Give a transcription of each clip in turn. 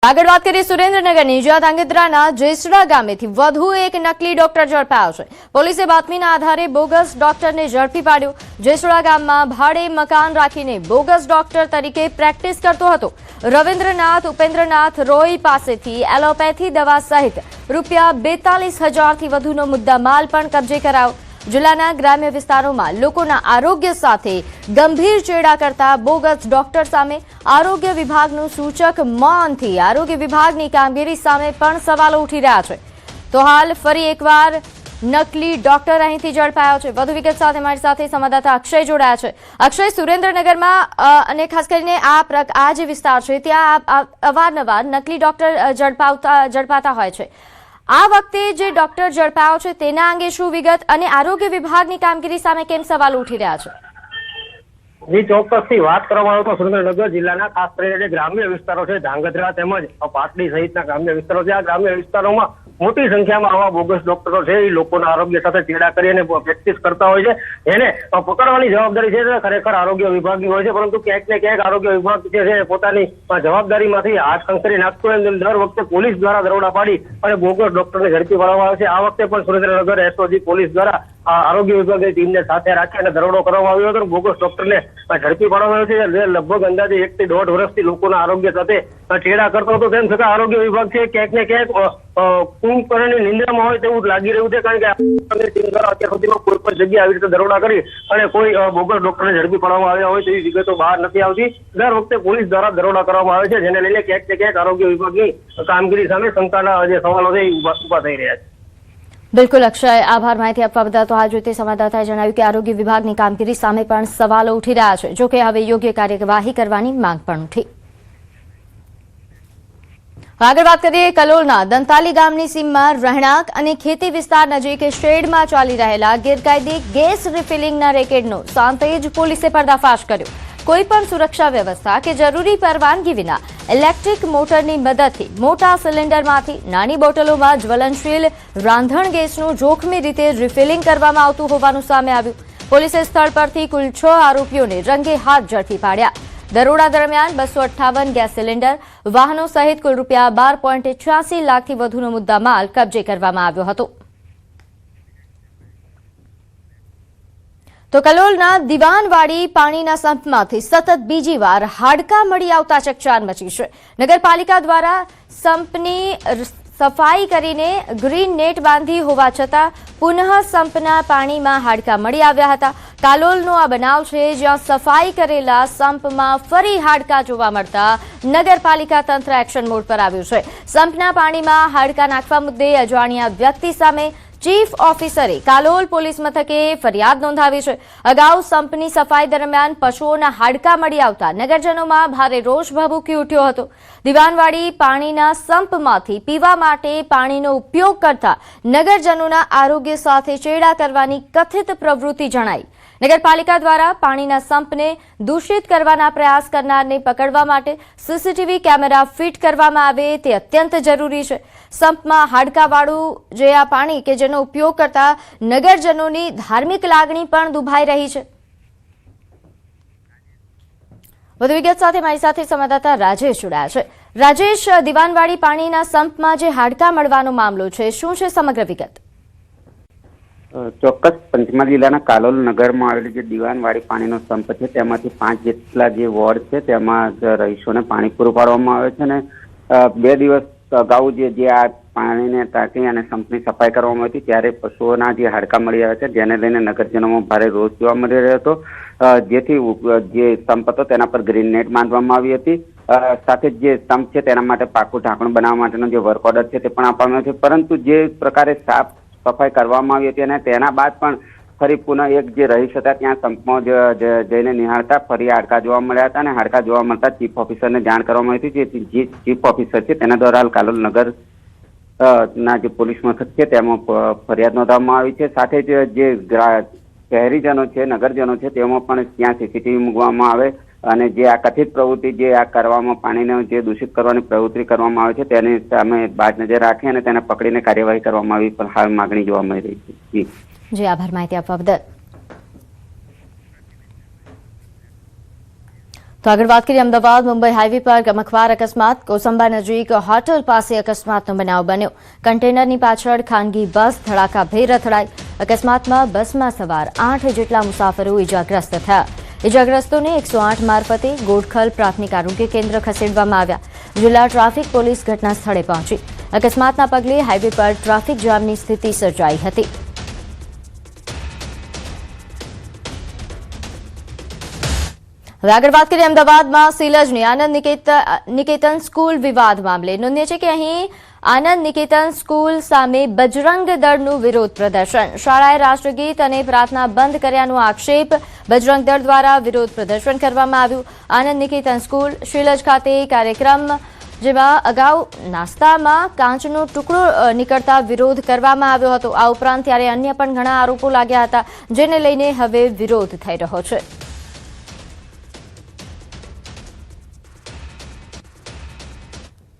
આગળ વાત કરીએ સુરેન્દ્રનગરની, જ્યાં ધાંગધ્રાના જેસડા ગામેથી વધુ એક નકલી ડોક્ટર ઝડપાયો છે। પોલીસે બાતમીના આધારે બોગસ ડોક્ટરને ઝડપી પાડ્યો। જેસડા ગામમાં ભાડે મકાન રાખીને બોગસ ડોક્ટર તરીકે પ્રેક્ટિસ કરતો હતો રવિન્દ્રનાથ ઉપેન્દ્રનાથ રોય પાસેથી એલોપેથી દવા સહિત રૂપિયા 42,000થી વધુનો મુદ્દામાલ પણ કબજે કરાયો। જિલ્લાના ગ્રામ્ય વિસ્તારોમાં લોકોના આરોગ્ય સાથે ગંભીર ચેડા કરતા બોગસ ડોક્ટર સામે આરોગ્ય વિભાગનું સૂચક મૌનથી આરોગ્ય વિભાગની કામગીરી સામે પણ સવાલો ઉઠી રહ્યા છે। તો હાલ ફરી એકવાર નકલી ડોક્ટર અહીંથી ઝડપાયો છે। વધુ વિગત સાથે મારી સાથે સંવાદદાતા અક્ષય જોડાયા છે। અક્ષય, સુરેન્દ્રનગરમાં અને ખાસ કરીને આ જે વિસ્તાર છે ત્યાં અવારનવાર નકલી ડોક્ટર ઝડપાતા હોય છે। આ વખતે જે ડોક્ટર ઝડપાયો છે તેના અંગે શું વિગત અને આરોગ્ય વિભાગની કામગીરી સામે કેમ સવાલ ઉઠી રહ્યા છે? જે ચોક્કસથી વાત કરવામાં આવે તો સુરેન્દ્રનગર જિલ્લાના ખાસ કરીને ગ્રામ્ય વિસ્તારો છે, ધાંગધ્રા તેમજ પાટડી સહિતના ગ્રામ્ય વિસ્તારો છે। આ ગ્રામ્ય વિસ્તારોમાં મોટી સંખ્યામાં આવા બોગસ ડોક્ટરો છે એ લોકોના આરોગ્ય સાથે ચેડા કરી અને પ્રેક્ટિસ કરતા હોય છે। એને પકડવાની જવાબદારી છે ખરેખર આરોગ્ય વિભાગની હોય છે, પરંતુ ક્યાંક ને ક્યાંક આરોગ્ય વિભાગ છે પોતાની જવાબદારીમાંથી હાથ ખંખેરી નાખતો હોય। દર વખતે પોલીસ દ્વારા દરોડા પાડી અને બોગસ ડોક્ટરને ઝડપી પાડવામાં આવે છે। આ વખતે પણ સુરેન્દ્રનગર એસઓજી પોલીસ દ્વારા આરોગ્ય વિભાગની ટીમને સાથે રાખી અને દરોડો કરવામાં આવ્યો હતો। બોગસ ડોક્ટરને ઝડપી પાડવામાં આવ્યો છે। લગભગ અંદાજે 1 થી 1.5 વર્ષથી લોકોના આરોગ્ય સાથે ચેડા કરતો હતો। તેમ છતાં આરોગ્ય વિભાગ છે ક્યાંક ને ક્યાંક કુંભકર્ણની નિંદ્રામાં હોય તેવું લાગી રહ્યું છે, કારણ કે ટીમ દ્વારા અત્યાર સુધીમાં કોઈ પણ જગ્યાએ આવી રીતે દરોડા કરી અને કોઈ બોગસ ડોક્ટરને ઝડપી પાડવામાં આવ્યા હોય તેવી વિગતો બહાર નથી આવતી। દર વખતે પોલીસ દ્વારા દરોડા કરવામાં આવે છે, જેને લઈને ક્યાંક ને ક્યાંક આરોગ્ય વિભાગની કામગીરી સામે શંકાના જે સવાલો છે એ ઉભા થઈ રહ્યા છે। બિલકુલ અક્ષય, આભાર માહિતી આપવા બદલ। તો હાલ જોઈતી સંવાદદાતાએ જણાવ્યું કે આરોગ્ય વિભાગની કામગીરી સામે પણ સવાલો ઉઠી રહ્યા છે, જોકે હવે યોગ્ય કાર્યવાહી કરવાની માંગ પણ ઉઠી। આગળ વાત કરીએ કલોલના દંતાલી ગામની સીમમાં રહેણાંક અને ખેતી વિસ્તાર નજીક શેડમાં ચાલી રહેલા ગેરકાયદે ગેસ રિફિલિંગના રેકેટનો સાંતેજ પોલીસે પર્દાફાશ કર્યો। કોઈપણ સુરક્ષા વ્યવસ્થા કે જરૂરી પરવાનગી વિના ઇલેક્ટ્રિક મોટરની મદદથી મોટા સિલિન્ડરમાંથી નાની બોટલોમાં જ્વલનશીલ રાંધણ ગેસનું જોખમી રીતે રિફિલિંગ કરવામાં આવતું હોવાનું સામે આવ્યું। પોલીસે સ્થળ પરથી કુલ 6 આરોપીઓને રંગે હાથ ઝડપી પાડ્યા। દરોડા દરમિયાન 258 ગેસ સિલિન્ડર, વાહનો સહિત કુલ રૂપિયા 12.86 લાખથી વધુનો મુદ્દામાલ કબજે કરવામાં આવ્યો હતો। તો કલોલના દિવાનવાડી પાણીના સંપમાંથી સતત બીજી વાર હાડકાં મળી આવતા ચકચાર મચી છે। નગરપાલિકા દ્વારા સંપની સફાઈ કરીને ગ્રીન નેટ બાંધી હોવા છતાં પુનઃ સંપના પાણીમાં હાડકાં મળી આવ્યા હતા। કાલોલનો આ બનાવ છે, જ્યાં સફાઈ કરેલા સંપમાં ફરી હાડકાં જોવા મળતા નગરપાલિકા તંત્ર એક્શન મોડ પર આવ્યું છે। સંપના પાણીમાં હાડકાં નાખવા મુદ્દે અજાણ્યા વ્યક્તિ સામે ચીફ ઓફિસરે કાલોલ પોલીસ મથકે ફરિયાદ નોંધાવી છે। અગાઉ સંપની સફાઈ દરમિયાન પશુઓના હાડકાં મળી આવતા નગરજનોમાં ભારે રોષ ભભૂકી ઉઠ્યો હતો। દિવાનવાડી પાણીના સંપમાંથી પીવા માટે પાણીનો ઉપયોગ કરતા નગરજનોના આરોગ્ય સાથે ચેડા કરવાની કથિત પ્રવૃત્તિ જણાઈ। નગરપાલિકા દ્વારા પાણીના સંપને દૂષિત કરવાના પ્રયાસ કરનારને પકડવા માટે સીસીટીવી કેમેરા ફિટ કરવામાં આવે તે અત્યંત જરૂરી છે। સંપમાં હાડકાવાળું જે આ પાણી કે જેનો ઉપયોગ કરતા નગરજનોની ધાર્મિક લાગણી પણ દુભાઈ રહી છે। વધુ વિગત સાથે મારી સાથે સંવાદદાતા રાજેશ જોડાયા છે। રાજેશ, દિવાનવાડી પાણીના સંપમાં જે હાડકાં મળવાનો મામલો છે, શું છે સમગ્ર વિગત? ચોક્કસ પંચમહાલ જિલ્લાના કાલોલ નગરમાં આવેલી જે દિવાનવાડી પાણીનો સંપ છે તેમાંથી 5 જેટલા જે વોર્ડ છે તેમાં રહીશોને પાણી પૂરું પાડવામાં આવે છે। અને 2 દિવસ અગાઉ જે આ પાણીને ટાંકી અને સંપની સફાઈ કરવામાં આવી હતી ત્યારે પશુઓના જે હાડકાં મળી આવ્યા છે, જેને લઈને નગરજનોમાં ભારે રોષ જોવા મળી રહ્યો હતો, જેથી જે સંપ હતો તેના પર ગ્રીન નેટ બાંધવામાં આવી હતી। સાથે જે સંપ છે તેના માટે પાકું ઢાંકણું બનાવવા માટેનો જે વર્ક ઓર્ડર છે તે પણ આપવામાં આવ્યો છે, પરંતુ જે પ્રકારે સાફ સફાઈ કરવામાં આવી હતી અને તેના બાદ પણ ફરી પુનઃ એક જે રહીશ હતા ત્યાં સંપમાં જઈને નિહાળતા ફરી હાડકાં જોવા મળ્યા હતા અને હાડકાં જોવા મળતા ચીફ ઓફિસરને જાણ કરવામાં આવી હતી। જે ચીફ ઓફિસર છે તેના દ્વારા હાલ કાલોલ નગર ના જે પોલીસ મથક છે તેમાં ફરિયાદ નોંધવામાં આવી છે। સાથે જ જે શહેરીજનો છે, નગરજનો છે, તેમાં પણ ત્યાં સીસીટીવી મૂકવામાં આવે અને જે આ કથિત પ્રવૃત્તિ જે આ કરવામાં પાણીને જે દૂષિત કરવાની પ્રવૃત્તિ કરવામાં આવે છે તેની સામે બાજ નજર રાખી અને તેને પકડીને કાર્યવાહી કરવામાં આવી પણ હાલ માગણી જોવા મળી રહી છે। જી આભાર માહિતી આપવા બદલ। તો આગળ વાત કરીએ અમદાવાદ મુંબઈ હાઈવે પર ગમખ્વાર અકસ્માત કોસંબા નજીક હોટલ પાસે અકસ્માતનો બનાવ બન્યો કન્ટેનરની પાછળ ખાનગી બસ ધડાકાભેર અથડાઈ અકસ્માતમાં બસમાં સવાર 8 જેટલા મુસાફરો ઇજાગ્રસ્ત થયા ઇજાગ્રસ્તોને 108 મારફતે ગોઠખલ પ્રાથમિક આરોગ્ય કેન્દ્ર ખસેડવામાં આવ્યા જિલ્લા ટ્રાફિક પોલીસ ઘટના સ્થળે પહોંચી અકસ્માતના પગલે હાઈવે પર ટ્રાફિક જામની સ્થિતિ સર્જાઈ હતી હવે આગળ વાત કરીએ અમદાવાદમાં સિલજની આનંદ નિકેતન સ્કૂલ વિવાદ મામલે નોંધનીય છે કે અહીં આનંદ નિકેતન સ્કૂલ સામે બજરંગ દળનું વિરોધ પ્રદર્શન શાળાએ રાષ્ટ્રગીત અને પ્રાર્થના બંધ કર્યાનો આક્ષેપ બજરંગ દળ દ્વારા વિરોધ પ્રદર્શન કરવામાં આવ્યું આનંદ નિકેતન સ્કૂલ શિલજ ખાતે કાર્યક્રમ જેમાં અગાઉ નાસ્તામાં કાચનો ટુકડો નીકળતા વિરોધ કરવામાં આવ્યો હતો આ ઉપરાંત ત્યારે અન્ય પણ ઘણા આરોપો લાગ્યા હતા જેને લઈને હવે વિરોધ થઈ રહ્યો છે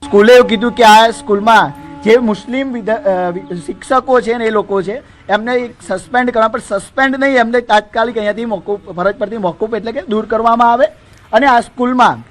સ્કૂલે એવું કીધું કે આ સ્કૂલમાં જે મુસ્લિમ શિક્ષકો છે ને એ લોકો છે એમને સસ્પેન્ડ કરવા પણ સસ્પેન્ડ નહીં એમને તાત્કાલિક અહીંયાથી મોકૂફ ફરજ પરથી મોકૂફ એટલે કે દૂર કરવામાં આવે અને આ સ્કૂલમાં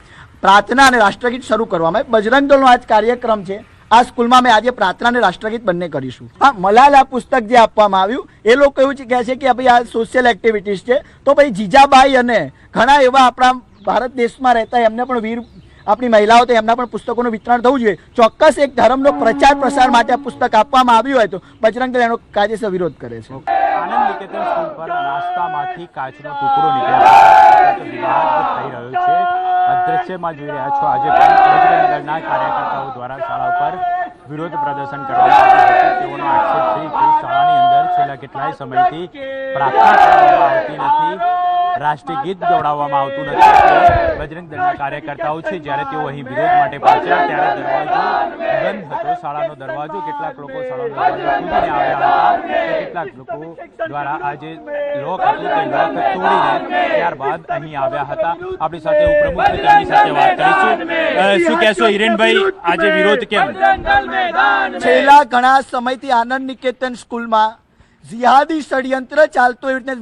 પ્રાર્થના અને રાષ્ટ્રગીત શરૂ કરવામાં આવે બજરંગ દળનો આજ કાર્યક્રમ છે આ સ્કૂલમાં અમે આજે પ્રાર્થના અને રાષ્ટ્રગીત બંને કરીશું હા મલાલા પુસ્તક જે આપવામાં આવ્યું એ લોકો એવું કહે છે કે ભાઈ આ સોશિયલ એક્ટિવિટીઝ છે તો ભાઈ જીજાબાઈ અને ઘણા એવા આપણા ભારત દેશમાં રહેતા એમને પણ વીર આપણી મહિલાઓ તો એમના પણ પુસ્તકોનું વિતરણ થવું જોઈએ ચોક્કસ એક ધર્મનો પ્રચાર પ્રસાર માટે આ પુસ્તક આપવામાં આવ્યું હોય તો બજરંગ દળ એનો કાયદેસર વિરોધ કરે છે આનંદ નિકેતન સ્કૂલ પર નાસ્તામાંથી કાચનો ટુકડો નીકળ્યો વિવાદ થઈ રહ્યો છે દ્રશ્યમાં જોઈ રહ્યા છો આજે પણ બજરંગ દળના કાર્યકર્તાઓ દ્વારા શાળા પર વિરોધ પ્રદર્શન કરવામાં આવ્યું હતું તેઓનો આક્ષેપ છે કે શાળાની અંદર છેલ્લા કેટલાય સમયથી પ્રાર્થના કરવામાં આવતી નથી રાષ્ટ્રીય ગીત ગવડાવવામાં આવતું નથી બજરંગ દળના કાર્યકર્તાઓ છે જ્યારે તેઓ અહીં વિરોધ માટે પહોંચ્યા ત્યારે દરવાજો બંધ હતો શાળાનો દરવાજો કેટલાક લોકો શાળાનો દરવાજો ખોલીને આવ્યા હતા કેટલાક લોકો દ્વારા આ જે લોક હતું તે લોક તોડીને ત્યારબાદ અહીં આવ્યા હતા આપણી સાથે ઉપપ્રમુખ છે તેમની સાથે વાત કરીશું શું કહેશો હિરેનભાઈ આજે વિરોધ કેમ છેલ્લા ઘણા સમયથી આનંદ નિકેતન સ્કૂલમાં જિહાદી ષડયંત્ર ચાલતો એવી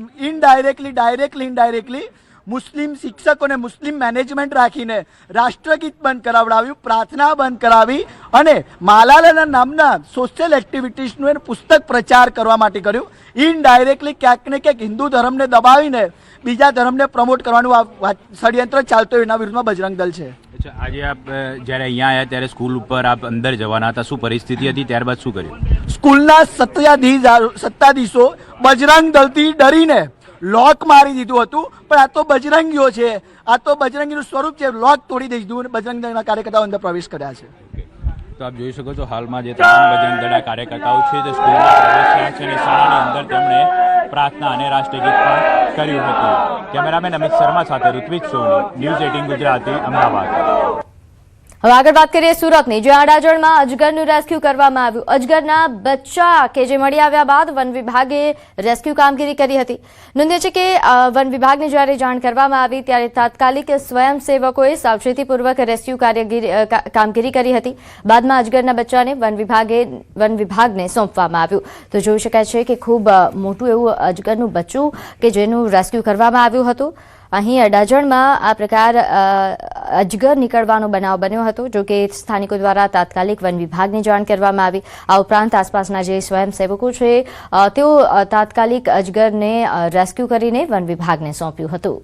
રીતે ઇનડાયરેક્ટલી મુસ્લિમ શિક્ષકોને મુસ્લિમ મેનેજમેન્ટ રાખીને રાષ્ટ્રગીત બંધ કરાવડાવ્યું પ્રાર્થના બંધ કરાવી અને માલાલાના નામના સોશિયલ એક્ટિવિટીઝનું એને પુસ્તક પ્રચાર કરવા માટે કર્યું ઇનડાયરેક્ટલી ક્યાંક ને ક્યાંક હિન્દુ ધર્મને દબાવીને બીજા ધર્મને પ્રમોટ કરવાનું આ ષડયંત્ર ચાલતો એના વિરુદ્ધમાં બજરંગ દળ છે આજે આપ જ્યારે અહીંયા આવ્યા ત્યારે સ્કૂલ ઉપર આપ અંદર જવાના હતા શું પરિસ્થિતિ હતી ત્યારબાદ શું કર્યું સ્કૂલના સત્તાધીશો બજરંગ દળથી ડરીને લોક મારી દીધું હતું પણ આ તો બજરંગીઓ છે આ તો બજરંગીનું સ્વરૂપ છે લોક તોડી દીધું અને બજરંગ દળના કાર્યકર્તાઓ અંદર પ્રવેશ કર્યા છે તો આપ જોઈ શકો છો હાલમાં જે તમામ બજરંગ દળના કાર્યકર્તાઓ છે તે સ્કૂલમાં પ્રવેશ્યા છે અને શાળાની અંદર તેમણે પ્રાર્થના અને રાષ્ટ્રગીત પણ કર્યું હતું કેમેરામેન અમિત શર્મા સાથે ઋત્વિક સોની ન્યૂઝ 18 ગુજરાતી અમદાવાદ હવે આગળ વાત કરીએ સુરતની જ્યાં અડાજણમાં અજગરનું રેસ્ક્યુ કરવામાં આવ્યું અજગરના બચ્ચા કે જે મળી આવ્યા બાદ વન વિભાગે રેસ્ક્યુ કામગીરી કરી હતી નોંધ્ય છે કે વન વિભાગને જ્યારે જાણ કરવામાં આવી ત્યારે તાત્કાલિક સ્વયંસેવકોએ સાવચેતીપૂર્વક રેસ્ક્યુ કામગીરી કરી હતી બાદમાં અજગરના બચ્ચાને વન વિભાગને સોંપવામાં આવ્યું તો જોઈ શકાય છે કે ખૂબ મોટું એવું અજગરનું બચ્ચું કે જેનું રેસ્ક્યુ કરવામાં આવ્યું હતું અહીં અડાજણમાં આ પ્રકાર અજગર નીકળવાનો બનાવ બન્યો હતો જો કે સ્થાનિકો દ્વારા તાત્કાલિક વન વિભાગને જાણ કરવામાં આવી આ ઉપરાંત આસપાસના જે સ્વયંસેવકો છે તેઓ તાત્કાલિક અજગરને રેસ્ક્યુ કરીને વન વિભાગને સોંપ્યું હતું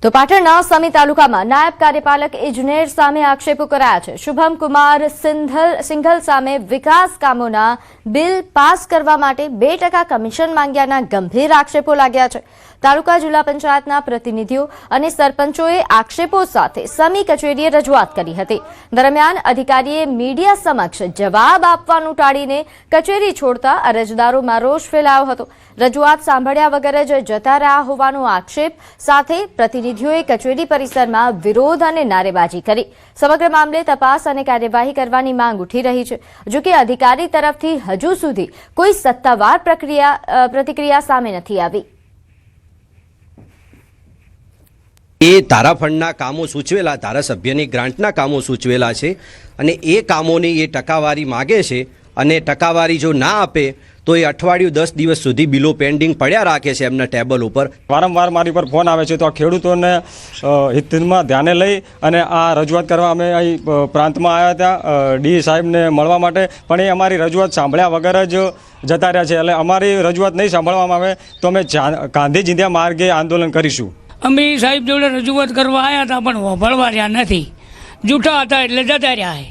તો પાટણના સમી તાલુકામાં નાયબ કાર્યપાલક ઇજનેર સામે આક્ષેપો કરાયા છે શુભમ કુમાર સિંઘલ સામે વિકાસ કામોના બિલ પાસ કરવા માટે 2% કમિશન માંગ્યાના ગંભીર આક્ષેપો લાગ્યા છે તાલુકા જિલ્લા પંચાયતના પ્રતિનિધિઓ અને સરપંચોએ આક્ષેપો સાથે સમી કચેરીએ રજૂઆત કરી હતી દરમિયાન અધિકારીએ મીડિયા સમક્ષ જવાબ આપવાનું ટાળીને કચેરી છોડતા અરજદારોમાં રોષ ફેલાયો હતો રજૂઆત સાંભળ્યા વગર જ જતા રહ્યા હોવાનો આક્ષેપ સાથે પ્રતિનિધિઓએ કચેરી પરિસરમાં વિરોધ અને નારેબાજી કરી સમગ્ર મામલે તપાસ અને કાર્યવાહી કરવાની માંગ ઉઠી રહી છે જો કે અધિકારી તરફથી હજુ સુધી કોઈ સત્તાવાર પ્રતિક્રિયા સામે નથી આવી એ તારાફંડના કામો સૂચવેલા ધારાસભ્યની ગ્રાન્ટના કામો સૂચવેલા છે અને એ કામોની એ ટકાવારી માગે છે અને ટકાવારી જો ના આપે તો એ અઠવાડિયું 10 દિવસ સુધી બિલો પેન્ડિંગ પડ્યા રાખે છે એમના ટેબલ ઉપર. વારંવાર મારી પર ફોન આવે છે, તો આ ખેડૂતોને હિતમાં ધ્યાને લઈ અને આ રજૂઆત કરવા અમે અહીં પ્રાંતમાં આવ્યા હતા ડી સાહેબને મળવા માટે, પણ એ અમારી રજૂઆત સાંભળ્યા વગર જ જતા રહ્યા છે. એટલે અમારી રજૂઆત નહીં સાંભળવામાં આવે તો અમે ગાંધી ચિંધ્યા માર્ગે આંદોલન કરીશું. અમે સાહેબ જોડે રજૂઆત કરવા આવ્યા હતા, પણ સાંભળવા રહ્યા નથી. જૂઠા હતા એટલે જતા રહ્યા.